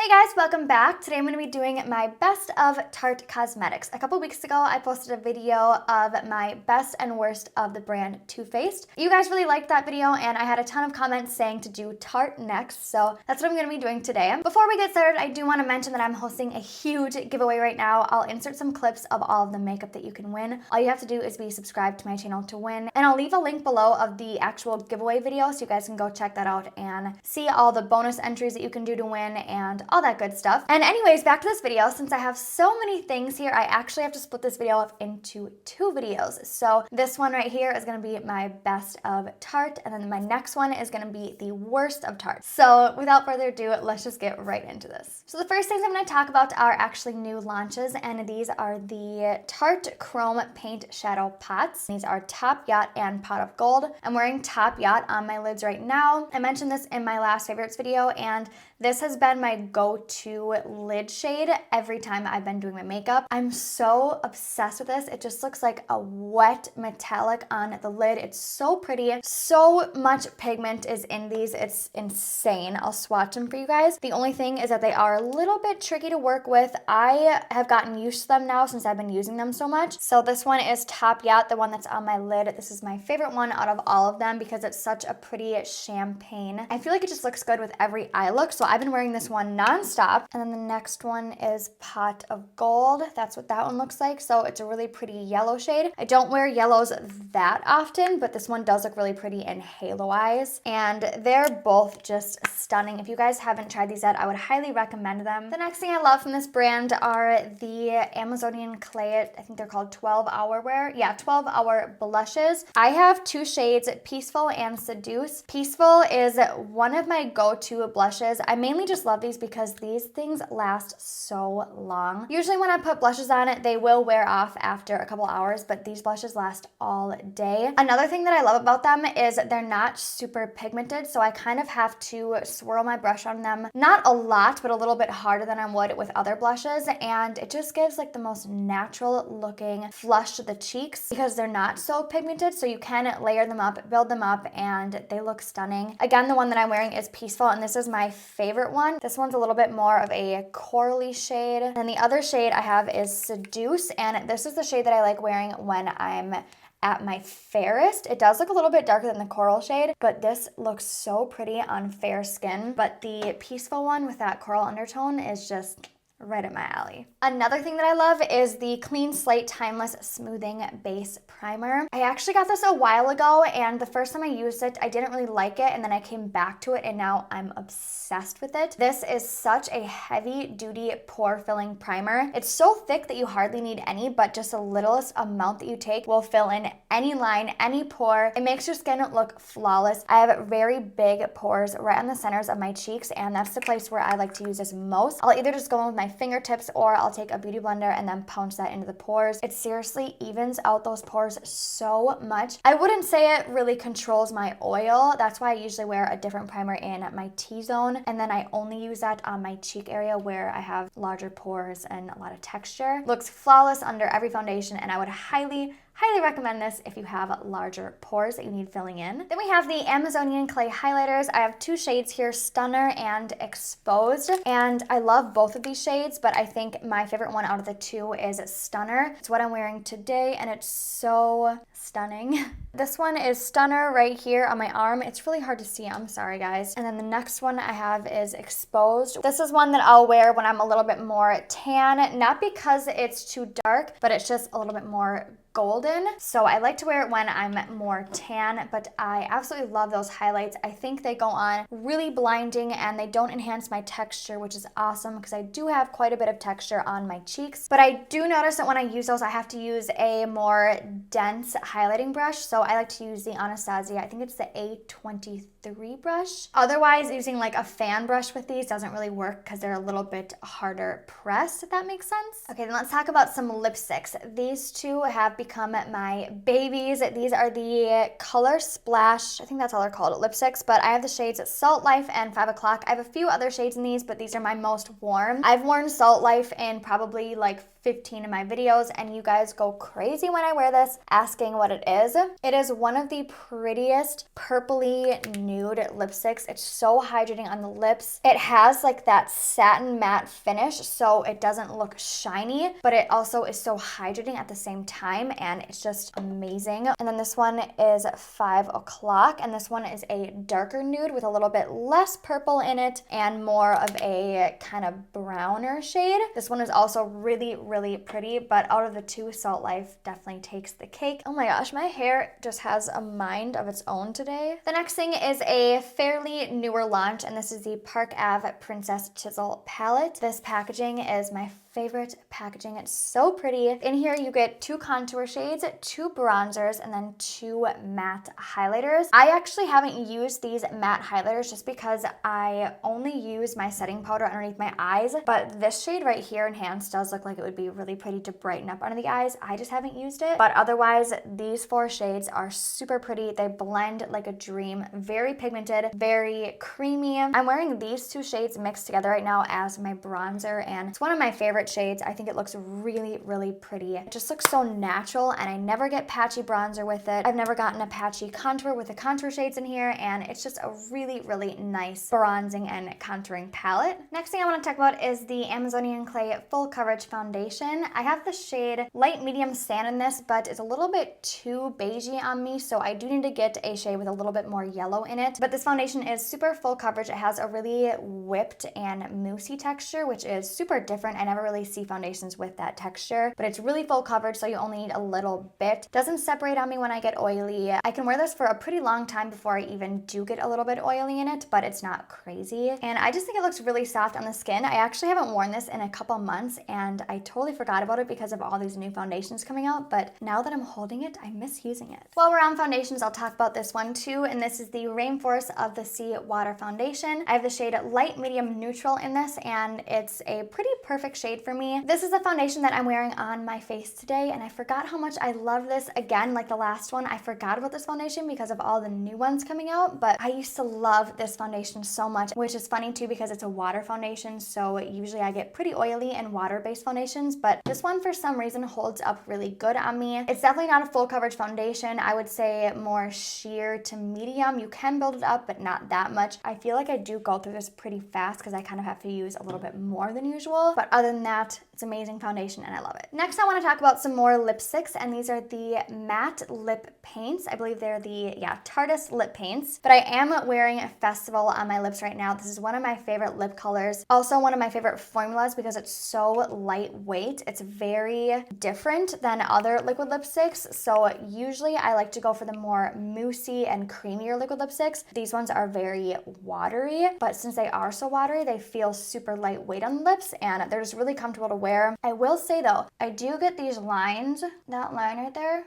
Hey guys, welcome back. Today I'm going to be doing my best of Tarte Cosmetics. A couple weeks ago, I posted a video of my best and worst of the brand Too Faced. You guys really liked that video and I had a ton of comments saying to do Tarte next, so that's what I'm going to be doing today. Before we get started, I do want to mention that I'm hosting a huge giveaway right now. I'll insert some clips of all of the makeup that you can win. All you have to do is be subscribed to my channel to win, and I'll leave a link below of the actual giveaway video so you guys can go check that out and see all the bonus entries that you can do to win and all that good stuff. And anyways, back to this video. Since I have so many things here, I actually have to split this video up into two videos. So this one right here is going to be my best of Tarte, and then my next one is going to be the worst of Tarte. So without further ado, let's just get right into this. So the first things I'm going to talk about are actually new launches, and these are the Tarte Chrome Paint Shadow Pots. These are Top Yacht and Pot of Gold. I'm wearing Top Yacht on my lids right now. I mentioned this in my last favorites video, and this has been my go-to lid shade every time I've been doing my makeup. I'm so obsessed with this. It just looks like a wet metallic on the lid. It's so pretty. So much pigment is in these. It's insane. I'll swatch them for you guys. The only thing is that they are a little bit tricky to work with. I have gotten used to them now since I've been using them so much. So this one is Top Yacht, the one that's on my lid. This is my favorite one out of all of them because it's such a pretty champagne. I feel like it just looks good with every eye look. So I've been wearing this one nonstop. And then the next one is Pot of Gold. That's what that one looks like. So it's a really pretty yellow shade. I don't wear yellows that often, but this one does look really pretty in halo eyes. And they're both just stunning. If you guys haven't tried these yet, I would highly recommend them. The next thing I love from this brand are the Amazonian clay, I think they're called 12-hour wear. Yeah, 12-hour blushes. I have two shades, Peaceful and Seduce. Peaceful is one of my go-to blushes. I mainly just love these because these things last so long. Usually when I put blushes on it, they will wear off after a couple hours, but these blushes last all day. Another thing that I love about them is they're not super pigmented, so I kind of have to swirl my brush on them. Not a lot, but a little bit harder than I would with other blushes, and it just gives like the most natural looking flush to the cheeks because they're not so pigmented, so you can layer them up, build them up, and they look stunning. Again, the one that I'm wearing is Peaceful, and this is my favorite one. This one's a little bit more of a corally shade. And the other shade I have is Seduce, and this is the shade that I like wearing when I'm at my fairest. It does look a little bit darker than the coral shade, but this looks so pretty on fair skin. But the Peaceful one with that coral undertone is just right at my alley. Another thing that I love is the Clean Slate Timeless Smoothing Base Primer. I actually got this a while ago, and the first time I used it, I didn't really like it, and then I came back to it, and now I'm obsessed with it. This is such a heavy-duty pore-filling primer. It's so thick that you hardly need any, but just a littlest amount that you take will fill in any line, any pore. It makes your skin look flawless. I have very big pores right on the centers of my cheeks, and that's the place where I like to use this most. I'll either just go in with my fingertips or I'll take a beauty blender and then pounce that into the pores. It seriously evens out those pores so much. I wouldn't say it really controls my oil. That's why I usually wear a different primer in my T-zone, and then I only use that on my cheek area where I have larger pores and a lot of texture. Looks flawless under every foundation, and I would highly recommend this if you have larger pores that you need filling in. Then we have the Amazonian Clay Highlighters. I have two shades here, Stunner and Exposed, and I love both of these shades, but I think my favorite one out of the two is Stunner. It's what I'm wearing today, and it's so stunning. This one is Stunner right here on my arm. It's really hard to see, I'm sorry guys. And then the next one I have is Exposed. This is one that I'll wear when I'm a little bit more tan, not because it's too dark, but it's just a little bit more golden. So I like to wear it when I'm more tan, but I absolutely love those highlights. I think they go on really blinding and they don't enhance my texture, which is awesome because I do have quite a bit of texture on my cheeks. But I do notice that when I use those, I have to use a more dense highlighting brush. So I like to use the Anastasia, I think it's the A23 brush. Otherwise, using like a fan brush with these doesn't really work because they're a little bit harder pressed, if that makes sense. Okay, then let's talk about some lipsticks. These two have become my babies. These are the Color Splash, I think that's all they're called, lipsticks, but I have the shades Salt Life and 5 o'clock. I have a few other shades in these, but these are my most warm. I've worn Salt Life in probably like 15 of my videos, and you guys go crazy when I wear this asking what it is. It is one of the prettiest purpley nude nude lipsticks. It's so hydrating on the lips. It has like that satin matte finish, so it doesn't look shiny, but it also is so hydrating at the same time, and it's just amazing. And then this one is 5 o'clock, and this one is a darker nude with a little bit less purple in it and more of a kind of browner shade. This one is also really, really pretty, but out of the two, Salt Life definitely takes the cake. Oh my gosh, my hair just has a mind of its own today. The next thing is a fairly newer launch, and this is the Park Ave Princess Chisel palette. This packaging is my favorite packaging. It's so pretty. In here you get 2 contour shades, 2 bronzers, and then 2 matte highlighters. I actually haven't used these matte highlighters just because I only use my setting powder underneath my eyes, but this shade right here, Enhanced, does look like it would be really pretty to brighten up under the eyes. I just haven't used it, but otherwise these 4 shades are super pretty. They blend like a dream, very pigmented, very creamy. I'm wearing these 2 shades mixed together right now as my bronzer, and it's one of my favorite shades. I think it looks really, really pretty. It just looks so natural, and I never get patchy bronzer with it. I've never gotten a patchy contour with the contour shades in here, and it's just a really, really nice bronzing and contouring palette. Next thing I want to talk about is the Amazonian Clay Full Coverage Foundation. I have the shade Light Medium Sand in this, but it's a little bit too beigey on me, so I do need to get a shade with a little bit more yellow in it. But this foundation is super full coverage. It has a really whipped and moussey texture, which is super different. I never really see foundations with that texture, but it's really full coverage, so you only need a little bit. Doesn't separate on me when I get oily. I can wear this for a pretty long time before I even do get a little bit oily in it, but it's not crazy. And I just think it looks really soft on the skin. I actually haven't worn this in a couple months, and I totally forgot about it because of all these new foundations coming out, but now that I'm holding it, I miss using it. While we're on foundations, I'll talk about this one too, and this is the Rainforest of the Sea Water Foundation. I have the shade Light Medium Neutral in this, and it's a pretty perfect shade for me. This is the foundation that I'm wearing on my face today, and I forgot how much I love this. Again, like the last one, I forgot about this foundation because of all the new ones coming out, but I used to love this foundation so much, which is funny too because it's a water foundation, so usually I get pretty oily and water-based foundations, but this one for some reason holds up really good on me. It's definitely not a full coverage foundation. I would say more sheer to medium. You can build it up, but not that much. I feel like I do go through this pretty fast because I kind of have to use a little bit more than usual, but other than that, it's amazing foundation and I love it. Next, I want to talk about some more lipsticks, and these are the matte lip paints. I believe they're the, Tarte lip paints, but I am wearing a Festival on my lips right now. This is one of my favorite lip colors. Also one of my favorite formulas because it's so lightweight. It's very different than other liquid lipsticks. So usually I like to go for the more moussey and creamier liquid lipsticks. These ones are very watery, but since they are so watery, they feel super lightweight on the lips, and they're just really comfortable to wear. I will say though, I do get these lines, that line right there,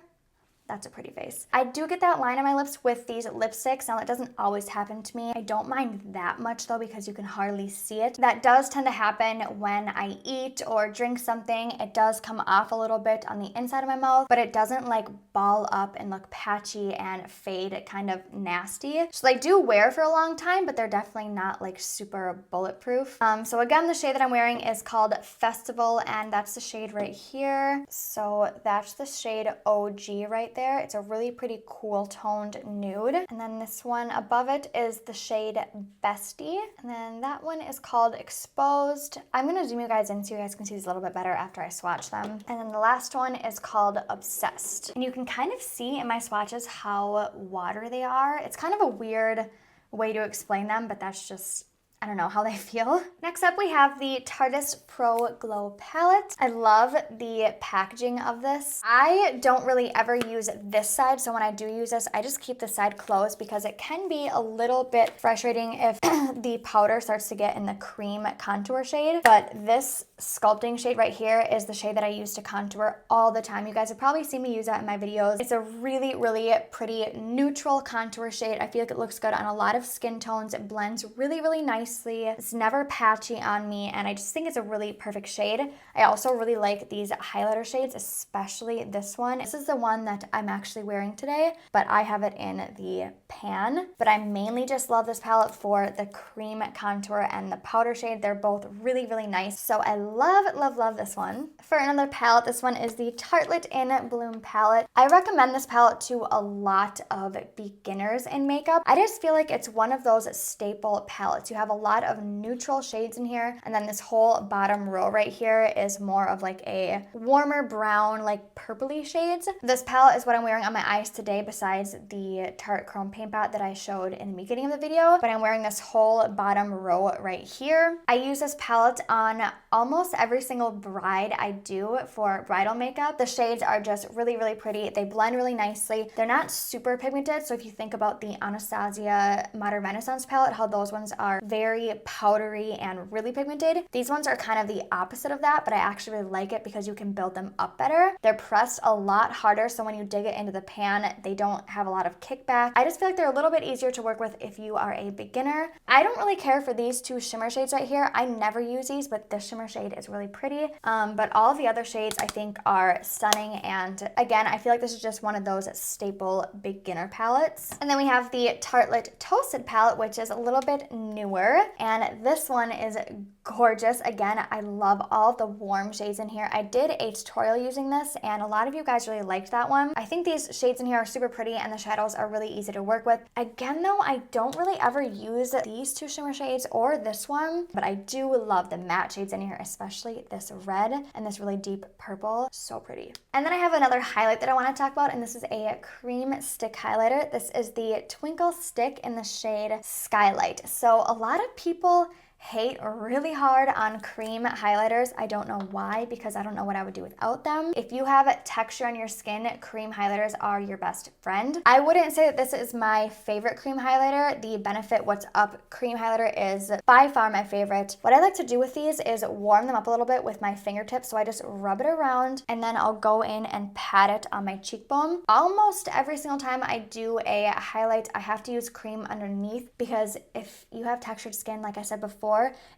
that's a pretty face. I do get that line on my lips with these lipsticks. Now that doesn't always happen to me. I don't mind that much though because you can hardly see it. That does tend to happen when I eat or drink something. It does come off a little bit on the inside of my mouth, but it doesn't like ball up and look patchy and fade kind of nasty. So they do wear for a long time, but they're definitely not like super bulletproof. So again, the shade that I'm wearing is called Festival, and that's the shade right here. So that's the shade OG right there. It's a really pretty cool toned nude. And then this one above it is the shade Bestie. And then that one is called Exposed. I'm gonna zoom you guys in so you guys can see these a little bit better after I swatch them. And then the last one is called Obsessed. And you can kind of see in my swatches how watery they are. It's kind of a weird way to explain them, but that's just, I don't know how they feel. Next up, we have the Tarte Pro Glo Palette. I love the packaging of this. I don't really ever use this side, so when I do use this, I just keep the side closed because it can be a little bit frustrating if the powder starts to get in the cream contour shade. But this sculpting shade right here is the shade that I use to contour all the time. You guys have probably seen me use that in my videos. It's a really, really pretty neutral contour shade. I feel like it looks good on a lot of skin tones. It blends really, really nice nicely. It's never patchy on me, and I just think it's a really perfect shade. I also really like these highlighter shades, especially this one. This is the one that I'm actually wearing today, but I have it in the pan. But I mainly just love this palette for the cream contour and the powder shade. They're both really, really nice. So I love, love, love this one. For another palette, this one is the Tartelette in Bloom palette. I recommend this palette to a lot of beginners in makeup. I just feel like it's one of those staple palettes. You have a lot of neutral shades in here, and then this whole bottom row right here is more of like a warmer brown, like purpley shades. This palette is what I'm wearing on my eyes today, besides the Tarte Chrome Paint Pot that I showed in the beginning of the video, but I'm wearing this whole bottom row right here. I use this palette on almost every single bride I do for bridal makeup. The shades are just really, really pretty. They blend really nicely. They're not super pigmented, so if you think about the Anastasia Modern Renaissance palette, how those ones are very powdery and really pigmented, these ones are kind of the opposite of that, but I actually really like it because you can build them up better. They're pressed a lot harder, so when you dig it into the pan, they don't have a lot of kickback. I just feel like they're a little bit easier to work with if you are a beginner. I don't really care for these two shimmer shades right here. I never use these, but this shimmer shade is really pretty. But all of the other shades I think are stunning, and again, I feel like this is just one of those staple beginner palettes. And then we have the Tartelette Toasted palette, which is a little bit newer, and this one is gorgeous. Again, I love all the warm shades in here. I did a tutorial using this, and a lot of you guys really liked that one. I think these shades in here are super pretty, and the shadows are really easy to work with. Again, though, I don't really ever use these two shimmer shades or this one, but I do love the matte shades in here, especially this red and this really deep purple. So pretty. And then I have another highlight that I want to talk about, and this is a cream stick highlighter. This is the Twinkle stick in the shade Skylight. So a lot of people hate really hard on cream highlighters. I don't know why, because I don't know what I would do without them. If you have texture on your skin, cream highlighters are your best friend. I wouldn't say that this is my favorite cream highlighter. The Benefit What's Up cream highlighter is by far my favorite. What I like to do with these is warm them up a little bit with my fingertips. So I just rub it around, and then I'll go in and pat it on my cheekbone. Almost every single time I do a highlight, I have to use cream underneath, because if you have textured skin, like I said before,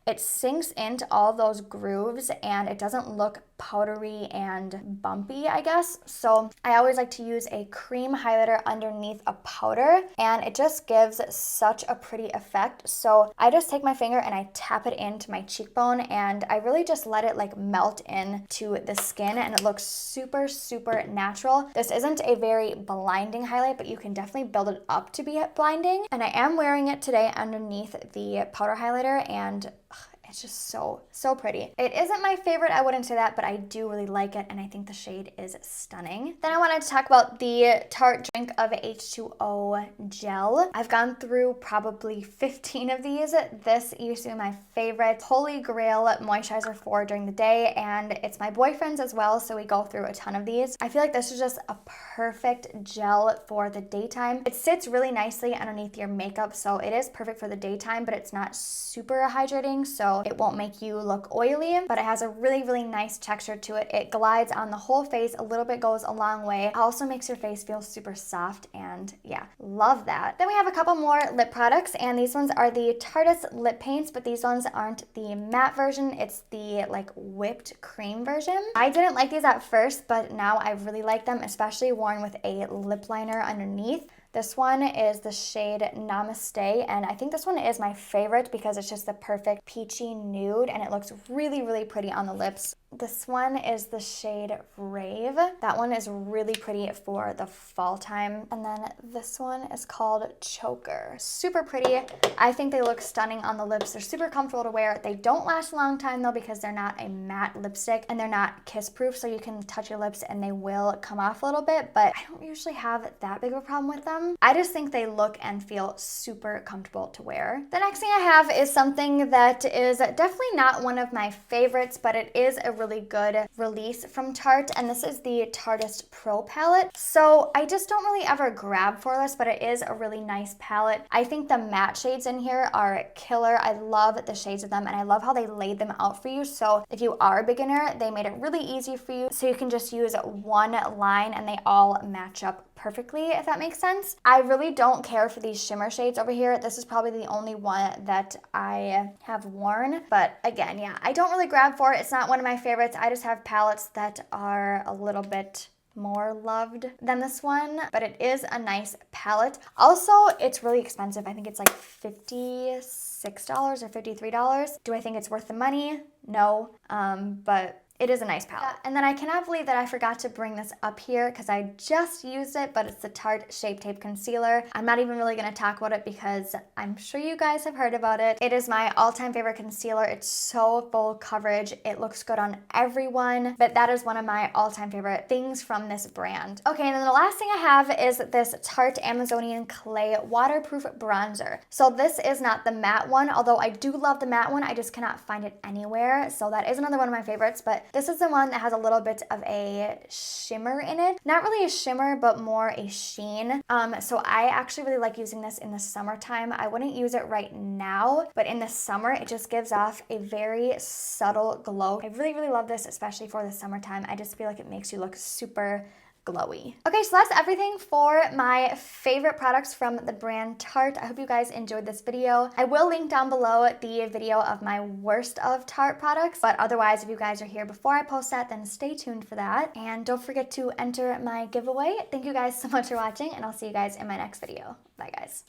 it sinks into all those grooves and it doesn't look powdery and bumpy, I guess. So I always like to use a cream highlighter underneath a powder, and it just gives such a pretty effect. So I just take my finger and I tap it into my cheekbone, and I really just let it like melt into the skin, and it looks super, super natural. This isn't a very blinding highlight, but you can definitely build it up to be blinding. And I am wearing it today underneath the powder highlighter, and it's just so, so pretty. It isn't my favorite, I wouldn't say that, but I do really like it, and I think the shade is stunning. Then I wanted to talk about the Tarte Drink of H2O gel. I've gone through probably 15 of these. This used to be my favorite holy grail moisturizer for during the day, and it's my boyfriend's as well, so we go through a ton of these. I feel like this is just a perfect gel for the daytime. It sits really nicely underneath your makeup, so it is perfect for the daytime, but it's not super hydrating, so it won't make you look oily, but it has a really, really nice texture to it. It glides on the whole face. A little bit goes a long way. It also makes your face feel super soft, and yeah, love that. Then we have a couple more lip products, and these ones are the Tarte lip paints, but these ones aren't the matte version. It's the like whipped cream version. I didn't like these at first, but now I really like them, especially worn with a lip liner underneath. This one is the shade Namaste, and I think this one is my favorite because it's just the perfect peachy nude, and it looks really, really pretty on the lips. This one is the shade Rave. That one is really pretty for the fall time. And then this one is called Choker. Super pretty. I think they look stunning on the lips. They're super comfortable to wear. They don't last a long time though, because they're not a matte lipstick and they're not kiss proof, so you can touch your lips and they will come off a little bit, but I don't usually have that big of a problem with them. I just think they look and feel super comfortable to wear. The next thing I have is something that is definitely not one of my favorites, but it is a really good release from Tarte, and this is the Tarte Pro palette. So I just don't really ever grab for this, but it is a really nice palette. I think the matte shades in here are killer. I love the shades of them, and I love how they laid them out for you. So if you are a beginner, they made it really easy for you, so you can just use one line and they all match up perfectly, if that makes sense. I really don't care for these shimmer shades over here. This is probably the only one that I have worn, but again, yeah, I don't really grab for it. It's not one of my favorites. I just have palettes that are a little bit more loved than this one, but it is a nice palette. Also, it's really expensive. I think it's like $56 or $53. Do I think it's worth the money? No, but it is a nice palette. And then I cannot believe that I forgot to bring this up here because I just used it, but it's the Tarte Shape Tape Concealer. I'm not even really gonna talk about it because I'm sure you guys have heard about it. It is my all-time favorite concealer. It's so full coverage. It looks good on everyone, but that is one of my all-time favorite things from this brand. Okay, and then the last thing I have is this Tarte Amazonian Clay Waterproof Bronzer. So this is not the matte one, although I do love the matte one. I just cannot find it anywhere. So that is another one of my favorites, but this is the one that has a little bit of a shimmer in it. Not really a shimmer, but more a sheen. So I actually really like using this in the summertime. I wouldn't use it right now, but in the summer, it just gives off a very subtle glow. I really, really love this, especially for the summertime. I just feel like it makes you look super glowy. Okay, so that's everything for my favorite products from the brand Tarte. I hope you guys enjoyed this video. I will link down below the video of my worst of Tarte products, but otherwise, if you guys are here before I post that, then stay tuned for that. And don't forget to enter my giveaway. Thank you guys so much for watching, and I'll see you guys in my next video. Bye, guys.